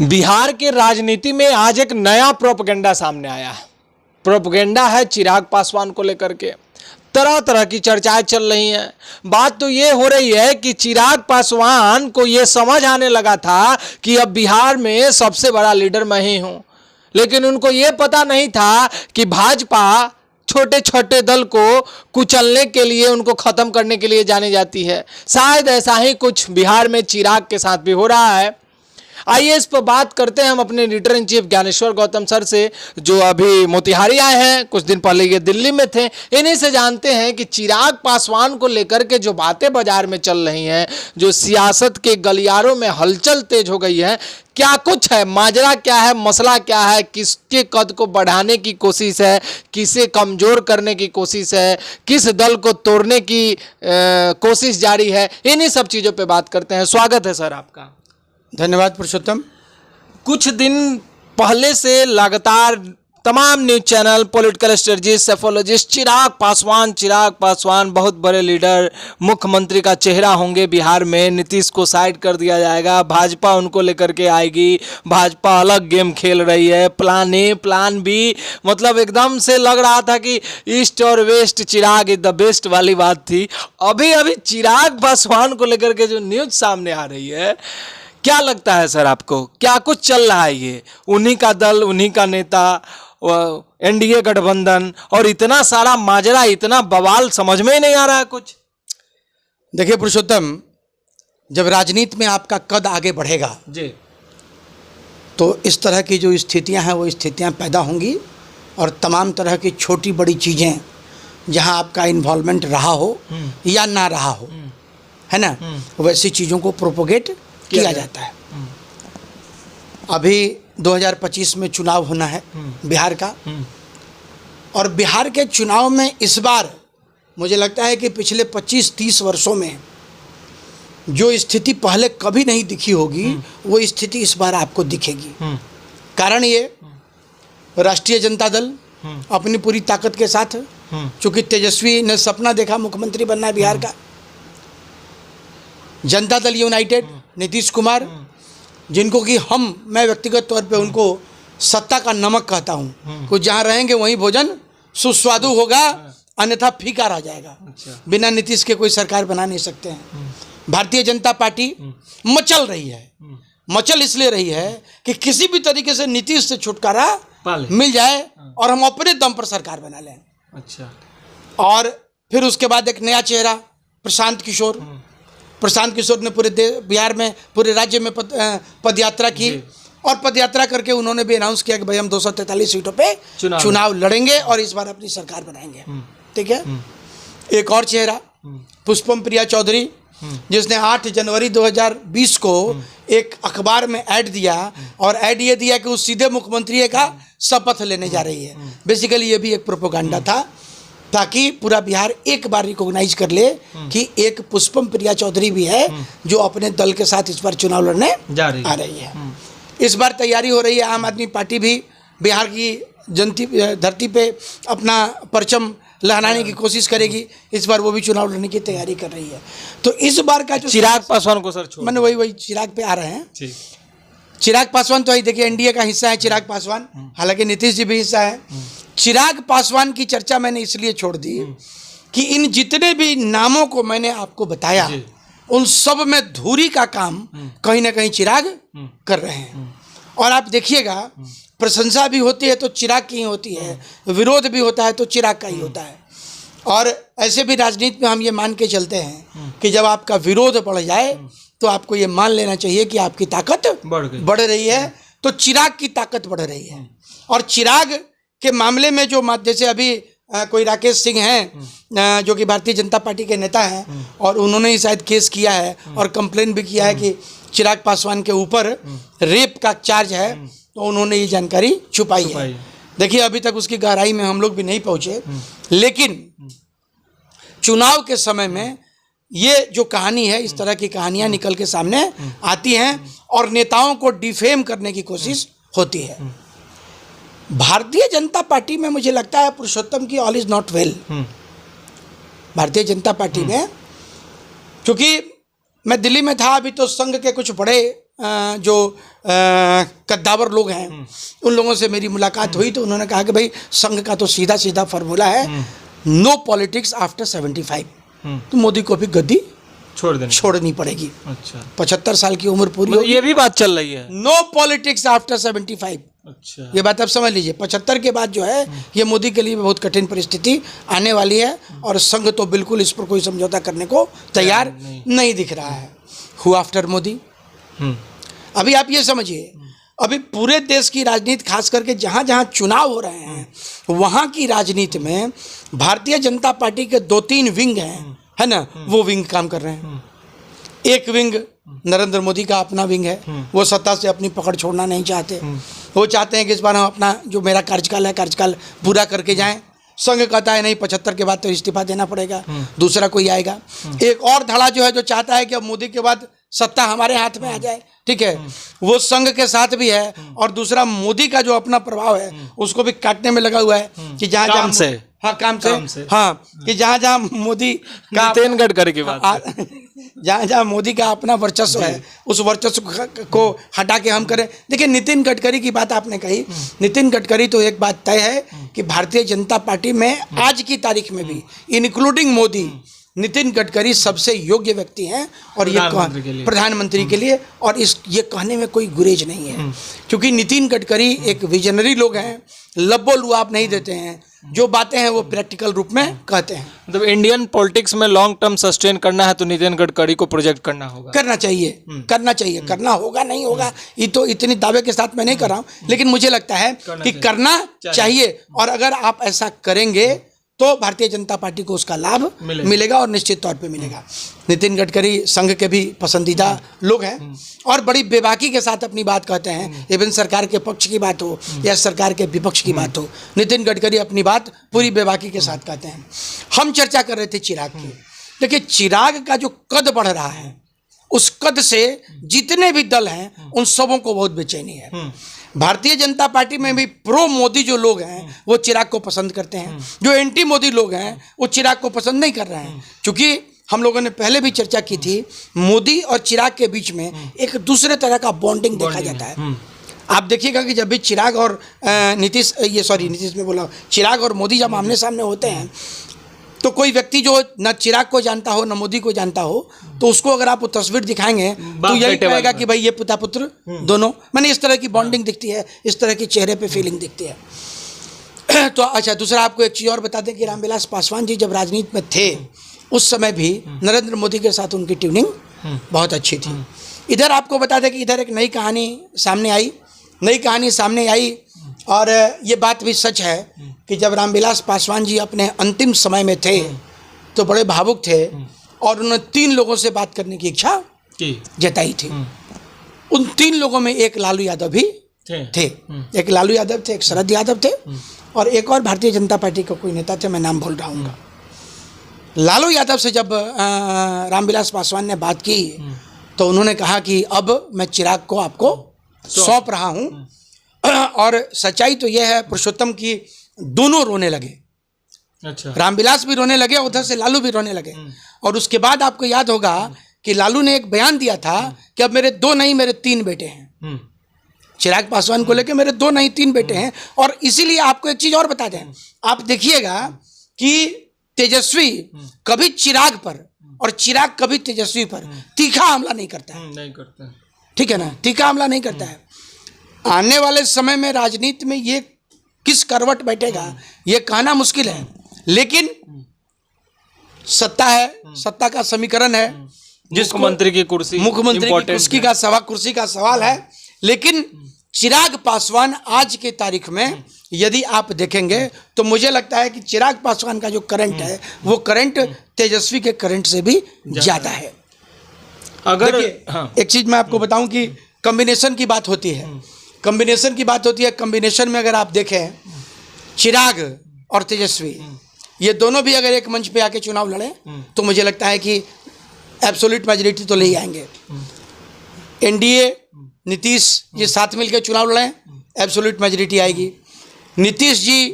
बिहार के राजनीति में आज एक नया प्रोपगेंडा सामने आया है। प्रोपगेंडा है चिराग पासवान को लेकर के तरह तरह की चर्चाएं चल रही हैं। बात तो ये हो रही है कि चिराग पासवान को ये समझ आने लगा था कि अब बिहार में सबसे बड़ा लीडर मैं ही हूं, लेकिन उनको ये पता नहीं था कि भाजपा छोटे छोटे दल को कुचलने के लिए, उनको खत्म करने के लिए जानी जाती है। शायद ऐसा ही कुछ बिहार में चिराग के साथ भी हो रहा है। आइए इस पर बात करते हैं हम अपने editor in chief Dnyaneshwar Gautam sir से, जो अभी मोतिहारी आए हैं, कुछ दिन पहले ये दिल्ली में थे। इन्हीं से जानते हैं कि चिराग पासवान को लेकर के जो बातें बाजार में चल रही हैं, जो सियासत के गलियारों में हलचल तेज हो गई है, क्या कुछ है, माजरा क्या है, मसला क्या है, किसके कद को बढ़ाने की कोशिश है, किसे कमजोर करने की कोशिश है, किस दल को तोड़ने की कोशिश जारी है, इन्हीं सब चीज़ों पे बात करते हैं। स्वागत है सर आपका। धन्यवाद पुरुषोत्तम। कुछ दिन पहले से लगातार तमाम news channel, political strategist, psephologist Chirag Paswan बहुत बड़े लीडर, मुख्यमंत्री का चेहरा होंगे बिहार में, नीतीश को साइड कर दिया जाएगा, भाजपा उनको लेकर के आएगी, भाजपा अलग गेम खेल रही है, प्लान ए प्लान बी, मतलब एकदम से लग रहा था कि ईस्ट और west Chirag is the best वाली बात थी। अभी अभी चिराग पासवान को लेकर के जो न्यूज सामने आ रही है, क्या लगता है सर आपको, क्या कुछ चल रहा है? ये उन्हीं का दल, उन्हीं का नेता, एनडीए गठबंधन और इतना सारा माजरा, इतना बवाल, समझ में ही नहीं आ रहा है कुछ। देखिए पुरुषोत्तम, जब राजनीति में आपका कद आगे बढ़ेगा जी, तो इस तरह की जो स्थितियां हैं वो स्थितियां पैदा होंगी, और तमाम तरह की छोटी बड़ी चीज़ें जहां आपका इन्वॉल्वमेंट रहा हो या ना रहा हो, है ना, वैसी चीज़ों को प्रोपोगेट किया जाता है। अभी 2025 में चुनाव होना है बिहार का, और बिहार के चुनाव में इस बार मुझे लगता है कि पिछले 25-30 वर्षों में जो स्थिति पहले कभी नहीं दिखी होगी, वो स्थिति इस बार आपको दिखेगी। कारण ये, राष्ट्रीय जनता दल अपनी पूरी ताकत के साथ, चूंकि तेजस्वी ने सपना देखा मुख्यमंत्री बनना है बिहार का, जनता दल यूनाइटेड, नीतीश कुमार, जिनको कि मैं व्यक्तिगत तौर पे उनको सत्ता का नमक कहता हूँ, कुछ जहाँ रहेंगे वहीं भोजन सुस्वादु होगा, अन्यथा फीका रह जाएगा। बिना नीतीश के कोई सरकार बना नहीं सकते हैं। भारतीय जनता पार्टी मचल रही है, मचल इसलिए रही है कि किसी भी तरीके से नीतीश से छुटकारा मिल जाए और हम अपने दम पर सरकार बना लें। अच्छा। और फिर उसके बाद एक नया चेहरा, प्रशांत किशोर ने पूरे बिहार में, पूरे राज्य में पदयात्रा की, और पदयात्रा करके उन्होंने भी अनाउंस किया कि भाई हम 243 सीटों पे चुनाव लड़ेंगे और इस बार अपनी सरकार बनाएंगे। ठीक है। एक और चेहरा, पुष्पम प्रिया चौधरी, जिसने 8 जनवरी 2020 को एक अखबार में ऐड दिया, और ऐड ये दिया कि वो सीधे मुख्यमंत्री का शपथ लेने जा रही है। बेसिकली ये भी एक प्रोपेगेंडा था, ताकि पूरा बिहार एक बार रिकॉग्नाइज कर ले कि एक पुष्पम प्रिया चौधरी भी है जो अपने दल के साथ इस बार चुनाव लड़ने आ रही है। इस बार तैयारी हो रही है, आम आदमी पार्टी भी बिहार की धरती पे अपना परचम लहराने की कोशिश करेगी। इस बार वो भी चुनाव लड़ने की तैयारी कर रही है। तो इस बार का जो चिराग पासवान को सर मैंने वही चिराग पे आ रहे हैं। चिराग पासवान तो देखिए एनडीए का हिस्सा है चिराग पासवान, हालांकि नीतीश जी भी हिस्सा है। चिराग पासवान की चर्चा मैंने इसलिए छोड़ दी कि इन जितने भी नामों को मैंने आपको बताया, उन सब में धुरी का काम कहीं ना कहीं चिराग कर रहे हैं। और आप देखिएगा, प्रशंसा भी होती है तो चिराग की ही होती है, विरोध भी होता है तो चिराग का ही होता है। और ऐसे भी राजनीति में हम ये मान के चलते हैं कि जब आपका विरोध बढ़ जाए तो आपको ये मान लेना चाहिए कि आपकी ताकत बढ़ रही है, तो चिराग की ताकत बढ़ रही है। और चिराग के मामले में जो जैसे अभी कोई राकेश सिंह हैं, जो कि भारतीय जनता पार्टी के नेता हैं, और उन्होंने ही शायद केस किया है और कंप्लेन भी किया है कि चिराग पासवान के ऊपर रेप का चार्ज है, तो उन्होंने ये जानकारी छुपाई है। देखिए, अभी तक उसकी गहराई में हम लोग भी नहीं पहुंचे, लेकिन चुनाव के समय में ये जो कहानी है, इस तरह की कहानियां निकल के सामने आती हैं और नेताओं को डिफेम करने की कोशिश होती है। भारतीय जनता पार्टी में मुझे लगता है पुरुषोत्तम की all is not well. Bharatiya Janata party में, क्योंकि मैं दिल्ली में था, अभी तो संघ के कुछ बड़े जो कद्दावर लोग हैं उन लोगों से मेरी मुलाकात हुई तो उन्होंने कहा कि भाई संघ का तो सीधा सीधा फार्मूला है, नो पॉलिटिक्स आफ्टर 75। तो मोदी को भी गद्दी छोड़नी पड़ेगी। अच्छा, 75 साल की उम्र पूरी मतलब ये भी बात चल रही है, नो पॉलिटिक्स आफ्टर 75। अच्छा, ये बात आप समझ लीजिए। 75 के बाद जो है ये मोदी के लिए बहुत कठिन परिस्थिति आने वाली है और संघ तो बिल्कुल इस पर कोई समझौता करने को तैयार नहीं दिख रहा है। Who after Modi? अभी आप ये समझिए, अभी पूरे देश की राजनीति खास करके जहाँ जहाँ चुनाव हो रहे हैं वहाँ की राजनीति में भारतीय जनता पार्टी के 2-3 विंग हैं, है ना, वो विंग काम कर रहे हैं। एक विंग नरेंद्र मोदी का अपना विंग है, वो सत्ता से अपनी पकड़ छोड़ना नहीं चाहते। वो चाहते हैं कि इस बार हम अपना जो मेरा कार्यकाल है कार्यकाल पूरा करके जाएं। संघ कहता है नहीं, 75 के बाद तो इस्तीफा देना पड़ेगा, दूसरा कोई आएगा। एक और धड़ा जो है जो चाहता है कि अब मोदी के बाद सत्ता हमारे हाथ में आ जाए, ठीक है, वो संघ के साथ भी है। और दूसरा मोदी का जो अपना प्रभाव है उसको भी काटने में लगा हुआ है कि जहाँ काम से हाँ कि जहाँ मोदी का नितिन गडकरी की बात, जहाँ मोदी का अपना वर्चस्व है उस वर्चस्व को हटा के हम करें। देखिए, नितिन गडकरी की बात आपने कही, नितिन गडकरी तो एक बात तय है कि भारतीय जनता पार्टी में आज की तारीख में भी इंक्लूडिंग मोदी, नितिन गडकरी सबसे योग्य व्यक्ति हैं और ये प्रधानमंत्री के लिए, और ये कहने में कोई गुरेज नहीं है क्योंकि नितिन गडकरी एक विजनरी लोग हैं, लब्बो लुआब नहीं देते हैं, जो बातें हैं वो प्रैक्टिकल रूप में कहते हैं। मतलब इंडियन पॉलिटिक्स में लॉन्ग टर्म सस्टेन करना है तो नितिन गडकरी को प्रोजेक्ट करना होगा, करना चाहिए, करना होगा नहीं होगा ये तो इतनी दावे के साथ मैं नहीं कर रहा हूँ, लेकिन मुझे लगता है कि करना चाहिए। और अगर आप ऐसा करेंगे तो भारतीय जनता पार्टी को उसका लाभ मिलेगा और निश्चित तौर पे मिलेगा। नितिन गडकरी संघ के भी पसंदीदा लोग हैं और बड़ी बेबाकी के साथ अपनी बात कहते हैं, इवन सरकार के पक्ष की बात हो या सरकार के विपक्ष की बात हो, नितिन गडकरी अपनी बात पूरी बेबाकी के साथ कहते हैं। हम चर्चा कर रहे थे चिराग की। देखिए, चिराग का जो कद बढ़ रहा है उस कद से जितने भी दल हैं उन सबों को बहुत बेचैनी है। भारतीय जनता पार्टी में भी प्रो मोदी जो लोग हैं वो चिराग को पसंद करते हैं, जो एंटी मोदी लोग हैं वो चिराग को पसंद नहीं कर रहे हैं। क्योंकि हम लोगों ने पहले भी चर्चा की थी, मोदी और चिराग के बीच में एक दूसरे तरह का बॉन्डिंग देखा जाता है। आप देखिएगा कि जब भी चिराग और चिराग और मोदी जब आमने सामने होते हैं तो कोई व्यक्ति जो न चिराग को जानता हो न मोदी को जानता हो तो उसको अगर आप वो तस्वीर दिखाएंगे तो यही कहेगा कि भाई ये पिता पुत्र दोनों, मैंने इस तरह की बॉन्डिंग दिखती है, इस तरह की चेहरे पे फीलिंग दिखती है। तो अच्छा, दूसरा आपको एक चीज़ और बता दें कि रामविलास पासवान जी जब राजनीति में थे उस समय भी नरेंद्र मोदी के साथ उनकी ट्यूनिंग बहुत अच्छी थी। इधर आपको बता दें कि इधर एक नई कहानी सामने आई और ये बात भी सच है कि जब रामविलास पासवान जी अपने अंतिम समय में थे तो बड़े भावुक थे और उन्होंने 3 लोगों से बात करने की इच्छा जताई थी। उन 3 लोगों में एक लालू यादव भी थे। एक लालू यादव थे, एक शरद यादव थे और एक और भारतीय जनता पार्टी का कोई नेता थे, मैं नाम भूल रहा हूँ। लालू यादव से जब रामविलास पासवान ने बात की तो उन्होंने कहा कि अब मैं चिराग को आपको सौंप रहा हूँ। और सच्चाई तो यह है पुरुषोत्तम की दोनों रोने लगे। अच्छा, रामविलास भी रोने लगे, उधर से लालू भी रोने लगे। और उसके बाद आपको याद होगा कि लालू ने एक बयान दिया था कि अब मेरे 2 नहीं मेरे 3 बेटे हैं। चिराग पासवान को लेकर मेरे 2 नहीं 3 बेटे हैं। और इसीलिए आपको एक चीज और बता दें, आप देखिएगा कि तेजस्वी कभी चिराग पर और चिराग कभी तेजस्वी पर तीखा हमला नहीं करता है। ठीक है ना, तीखा हमला नहीं करता है। आने वाले समय में राजनीति में ये किस करवट बैठेगा ये कहना मुश्किल है, लेकिन सत्ता है, सत्ता का समीकरण है, मुख्यमंत्री की कुर्सी कुर्सी का सवाल है। लेकिन चिराग पासवान आज के तारीख में यदि आप देखेंगे तो मुझे लगता है कि चिराग पासवान का जो करंट है वो करंट तेजस्वी के करंट से भी ज्यादा है। अगर एक चीज मैं आपको बताऊं कि कॉम्बिनेशन की बात होती है, कॉम्बिनेशन में अगर आप देखें चिराग और तेजस्वी ये दोनों भी अगर एक मंच पे आके चुनाव लड़े तो मुझे लगता है कि एब्सोल्यूट मेजॉरिटी तो ले ही आएंगे। एनडीए नीतीश ये साथ मिलकर चुनाव लड़ें, एब्सोल्यूट मेजॉरिटी आएगी। नीतीश जी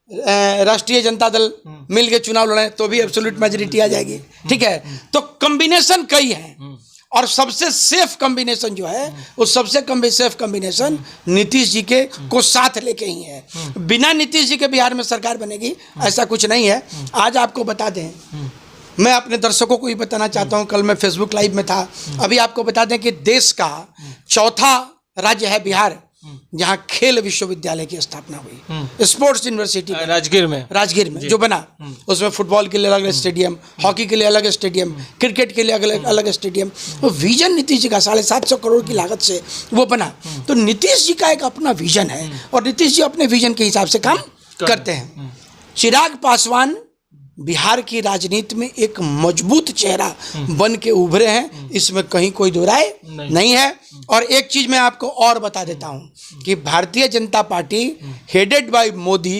राष्ट्रीय जनता दल मिलकर चुनाव लड़ें तो भी एब्सोल्यूट मेजॉरिटी आ जाएगी। ठीक है, तो कॉम्बिनेशन कई हैं और सबसे सेफ कॉम्बिनेशन जो है वो सबसे सेफ कॉम्बिनेशन नीतीश जी के को साथ लेके ही है। बिना नीतीश जी के बिहार में सरकार बनेगी ऐसा कुछ नहीं है। आज आपको बता दें, मैं अपने दर्शकों को ये बताना चाहता हूँ, कल मैं फेसबुक लाइव में था, अभी आपको बता दें कि देश का चौथा राज्य है बिहार जहाँ खेल विश्वविद्यालय की स्थापना हुई, स्पोर्ट्स यूनिवर्सिटी राजगीर में जो बना, उसमें फुटबॉल के लिए अलग स्टेडियम, हॉकी के लिए अलग स्टेडियम, क्रिकेट के लिए अलग स्टेडियम। वो विजन नीतीश जी का 750 करोड़ की लागत से वो बना। तो नीतीश जी का एक अपना विजन है और नीतीश जी अपने विजन के हिसाब से काम करते हैं। चिराग पासवान बिहार की राजनीति में एक मजबूत चेहरा बन के उभरे हैं, इसमें कहीं कोई दो राय नहीं है। और एक चीज मैं आपको और बता देता हूं कि Bharatiya Janata party headed by Modi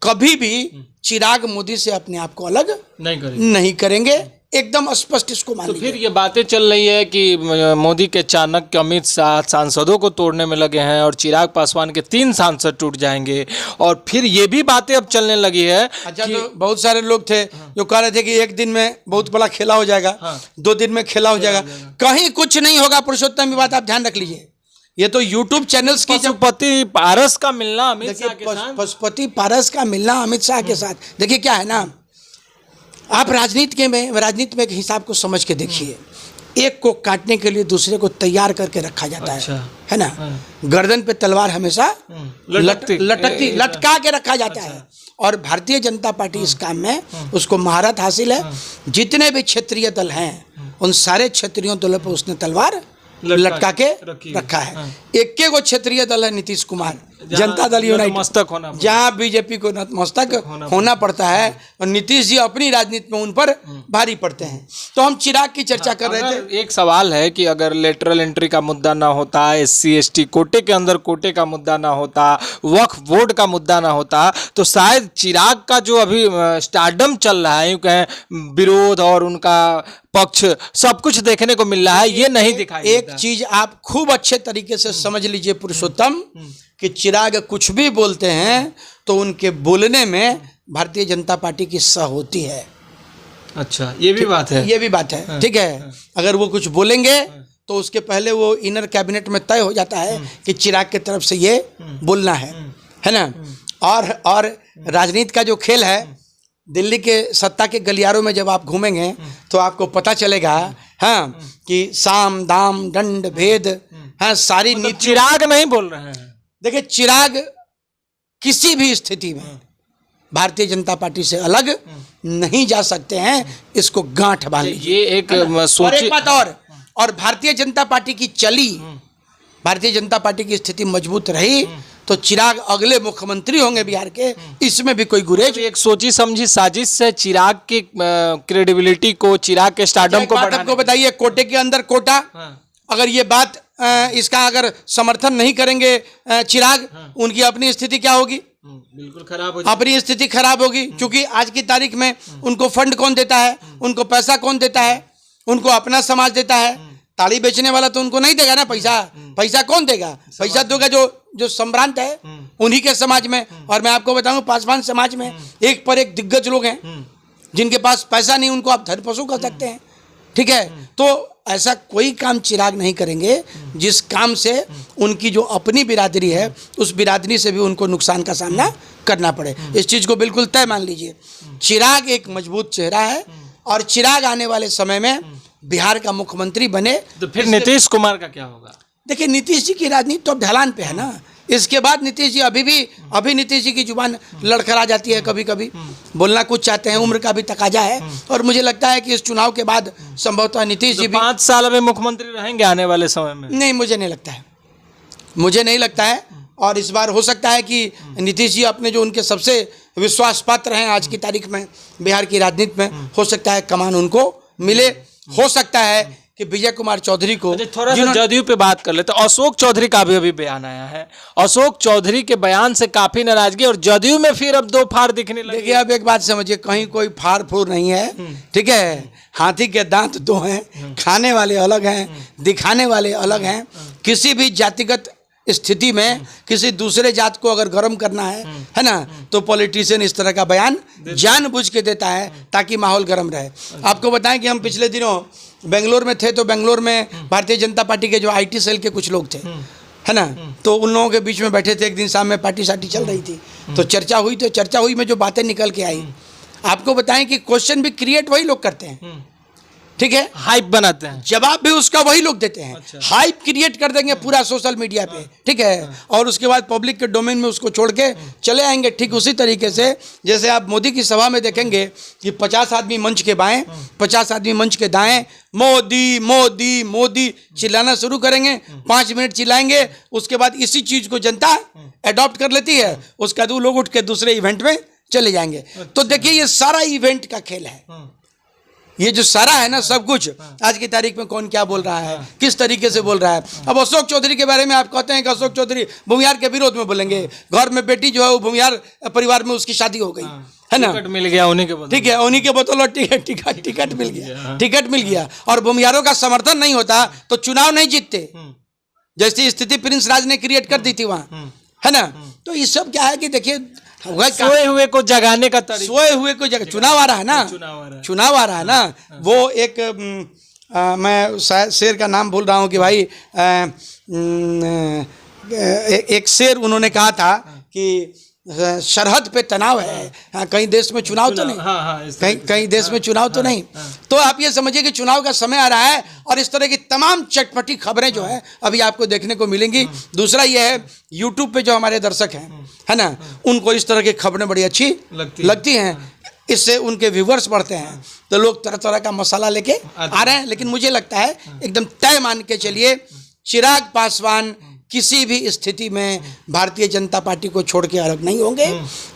कभी भी चिराग मोदी से अपने आप को अलग नहीं करेंगे, एकदम स्पष्ट इसको मान लीजिए। फिर ये बातें चल रही है कि मोदी के चाणक्य अमित शाह सांसदों को तोड़ने में लगे हैं और चिराग पासवान के 3 सांसद टूट जाएंगे। और फिर ये भी बातें अब चलने लगी है। अच्छा, तो बहुत सारे लोग थे जो कह रहे थे कि 1 दिन में बहुत बड़ा खेला हो जाएगा, 2 दिन में खेला हो जाएगा। कहीं कुछ नहीं होगा पुरुषोत्तम, ये बात आप ध्यान रख लीजिए। ये तो यूट्यूब चैनल्स की पशुपति पारस का मिलना अमित शाह के साथ, पशुपति पारस का मिलना अमित शाह के साथ, देखिए क्या है ना, आप राजनीति में एक हिसाब को समझ के देखिए। एक को काटने के लिए दूसरे को तैयार करके रखा जाता है ना। गर्दन पे तलवार हमेशा लटका के रखा जाता है। और भारतीय जनता पार्टी इस काम में उसको महारत हासिल है। जितने भी क्षेत्रीय दल हैं उन सारे क्षेत्रीय दलों पर उसने तलवार लटका के रखा है। एक को क्षेत्रीय दल है नीतीश कुमार, जनता दल यूनाइटेड, जहाँ बीजेपी को नतमस्तक होना पड़ता है और नीतीश जी अपनी राजनीति में उन पर भारी पड़ते हैं। तो हम चिराग की चर्चा कर रहे थे। एक सवाल है कि अगर लेटरल एंट्री का मुद्दा ना होता, SC ST कोटे के अंदर कोटे का मुद्दा ना होता, वक्फ बोर्ड का मुद्दा ना होता, तो शायद चिराग का जो अभी स्टारडम चल रहा है, यूं कहें विरोध और उनका पक्ष सब कुछ देखने को मिल रहा है, ये नहीं दिखाई। एक चीज आप खूब अच्छे तरीके से समझ लीजिए पुरुषोत्तम, कि चिराग कुछ भी बोलते हैं तो उनके बोलने में भारतीय जनता पार्टी की सह होती है। अच्छा, ये भी बात है, ये भी बात है, ठीक है। अगर वो कुछ बोलेंगे तो उसके पहले वो इनर कैबिनेट में तय हो जाता है कि चिराग की तरफ से ये बोलना है ना। और राजनीति का जो खेल है, दिल्ली के सत्ता के गलियारों में जब आप घूमेंगे तो आपको पता चलेगा हाँ कि साम दाम दंड भेद, हाँ सारी नीति। चिराग नहीं बोल रहे हैं। देखिए, चिराग किसी भी स्थिति में भारतीय जनता पार्टी से अलग नहीं जा सकते हैं, इसको गांठ बांध लीजिए। ये एक और एक बात और भारतीय जनता पार्टी की चली, भारतीय जनता पार्टी की स्थिति मजबूत रही तो चिराग अगले मुख्यमंत्री होंगे बिहार के, इसमें भी कोई गुरेज। एक सोची समझी साजिश से चिराग की क्रेडिबिलिटी को, चिराग के स्टारडम को बढ़ाने। आपको बताइए, कोटे के अंदर कोटा, अगर ये बात इसका अगर समर्थन नहीं करेंगे चिराग, उनकी अपनी स्थिति क्या होगी? बिल्कुल खराब हो जाएगी। अपनी स्थिति खराब होगी, क्योंकि आज की तारीख में उनको फंड कौन देता है, उनको पैसा कौन देता है? उनको अपना समाज देता है। ताड़ी बेचने वाला तो उनको नहीं देगा ना पैसा कौन देगा? पैसा देगा जो सम्रांत है उन्हीं के समाज में। और मैं आपको बताऊं, पासवान समाज में एक पर एक दिग्गज लोग हैं जिनके पास पैसा नहीं, उनको आप धरपशु कर सकते हैं, ठीक है। तो ऐसा कोई काम चिराग नहीं करेंगे जिस काम से उनकी जो अपनी बिरादरी है उस बिरादरी से भी उनको नुकसान का सामना करना पड़े। इस चीज़ को बिल्कुल तय मान लीजिए। चिराग एक मजबूत चेहरा है और चिराग आने वाले समय में बिहार का मुख्यमंत्री बने तो फिर नीतीश कुमार का क्या होगा? देखिए, नीतीश जी की राजनीति तो अब ढलान पे है ना। इसके बाद नीतीश जी अभी नीतीश जी की जुबान लड़खड़ा जाती है, कभी कभी बोलना कुछ चाहते हैं, उम्र का भी तकाजा है। और मुझे लगता है कि इस चुनाव के बाद संभवतः नीतीश जी भी 5 साल में मुख्यमंत्री रहेंगे आने वाले समय में। नहीं, मुझे नहीं लगता है। और इस बार हो सकता है कि नीतीश जी अपने जो उनके सबसे विश्वास पात्र हैं आज की तारीख में बिहार की राजनीति में, हो सकता है कमान उनको मिले। हो सकता है कि विजय कुमार चौधरी को, थोड़ा सा जदयू पे बात कर लेते। अशोक चौधरी का भी अभी बयान आया है। अशोक चौधरी के बयान से काफी नाराजगी और जदयू में फिर अब 2 फाड़ दिखने लगे। देखिए, अब एक बात समझिए, कहीं कोई फाड़ फूर नहीं है, ठीक है। हाथी के दांत 2 हैं, खाने वाले अलग हैं, दिखाने वाले अलग हैं। किसी भी जातिगत स्थिति में किसी दूसरे जात को अगर गर्म करना है ना, तो पॉलिटिशियन इस तरह का बयान जानबूझ के देता है ताकि माहौल गर्म रहे। आपको बताएं कि हम पिछले दिनों बेंगलोर में थे, तो बेंगलोर में भारतीय जनता पार्टी के जो IT सेल के कुछ लोग थे, है ना, तो उन लोगों के बीच में बैठे थे। एक दिन शाम में पार्टी साटी चल रही थी, तो चर्चा हुई, तो चर्चा हुई में जो बातें निकल के आई, आपको बताएं कि क्वेश्चन भी क्रिएट वही लोग करते हैं, ठीक है, हाइप बनाते हैं, जवाब भी उसका वही लोग देते हैं। अच्छा। हाइप क्रिएट कर देंगे पूरा सोशल मीडिया पे, ठीक है, और उसके बाद पब्लिक के डोमेन में उसको छोड़ के चले आएंगे। ठीक उसी तरीके से जैसे आप मोदी की सभा में देखेंगे कि 50 आदमी मंच के बाएं, 50 आदमी मंच के दाएं, मोदी मोदी मोदी चिल्लाना शुरू करेंगे, 5 मिनट चिल्लाएंगे, उसके बाद इसी चीज को जनता अडॉप्ट कर लेती है, उसके बाद वो लोग उठ के दूसरे इवेंट में चले जाएंगे। तो देखिए ये सारा इवेंट का खेल है, ये जो सारा है ना सब कुछ, आज की तारीख में कौन क्या बोल रहा है, किस तरीके से बोल रहा है। अब अशोक चौधरी के बारे में आप कहते हैं कि अशोक चौधरी भूमिहार के विरोध में बोलेंगे, घर में बेटी जो है वो भूमिहार परिवार में उसकी शादी हो गई, है ना, टिकट मिल गया उन्हीं के बदले, ठीक है, उन्हीं के बदौलत और टिकट मिल गया, टिकट मिल गया, और भूमिहारों का समर्थन नहीं होता तो चुनाव नहीं जीतते, जैसी स्थिति प्रिंस राज ने क्रिएट कर दी थी वहां, है ना। तो ये सब क्या है कि देखिए सोए हुए को जगाने का तरीका, सोए हुए को जगह, चुनाव आ रहा है ना, चुनाव आ रहा है ना। वो एक मैं शायद शेर का नाम भूल रहा हूँ कि भाई एक शेर उन्होंने कहा था कि सरहद पे तनाव है, हाँ, कहीं देश में चुनाव तो नहीं, कहीं देश में चुनाव तो नहीं। तो आप ये समझिए कि चुनाव का समय आ रहा है और इस तरह की तमाम चटपटी खबरें जो है अभी आपको देखने को मिलेंगी। दूसरा ये है यूट्यूब पे जो हमारे दर्शक हैं, है ना, उनको इस तरह की खबरें बड़ी अच्छी लगती हैं, इससे उनके व्यूवर्स बढ़ते हैं, तो लोग तरह तरह का मसाला लेके आ रहे हैं। लेकिन मुझे लगता है एकदम तय मान के चलिए, चिराग पासवान किसी भी स्थिति में भारतीय जनता पार्टी को छोड़ के अलग नहीं होंगे।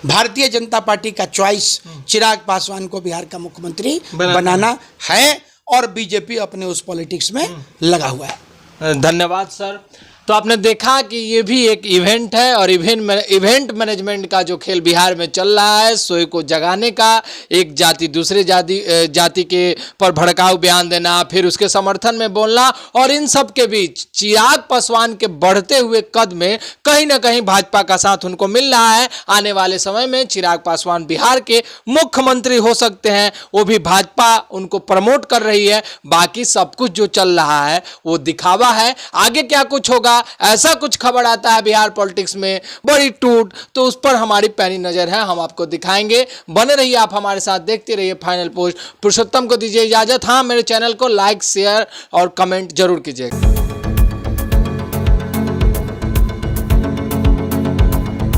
भारतीय जनता पार्टी का चॉइस चिराग पासवान को बिहार का मुख्यमंत्री बनाना है, और बीजेपी अपने उस पॉलिटिक्स में लगा हुआ है। धन्यवाद सर। तो आपने देखा कि ये भी एक इवेंट है, और इवेंट मैनेजमेंट का जो खेल बिहार में चल रहा है, सोए को जगाने का, एक जाति दूसरे जाति के पर भड़काऊ बयान देना, फिर उसके समर्थन में बोलना, और इन सब के बीच चिराग पासवान के बढ़ते हुए कद में कहीं ना कहीं भाजपा का साथ उनको मिल रहा है। आने वाले समय में चिराग पासवान बिहार के मुख्यमंत्री हो सकते हैं, वो भी भाजपा उनको प्रमोट कर रही है। बाकी सब कुछ जो चल रहा है वो दिखावा है, आगे क्या कुछ होगा, ऐसा कुछ खबर आता है बिहार पॉलिटिक्स में बड़ी टूट, तो उस पर हमारी पैनी नजर है, हम आपको दिखाएंगे। बने रहिए आप हमारे साथ, देखते रहिए फाइनल पोस्ट। पुरुषोत्तम को दीजिए इजाजत। हाँ, मेरे चैनल को लाइक, शेयर और कमेंट जरूर कीजिएगा।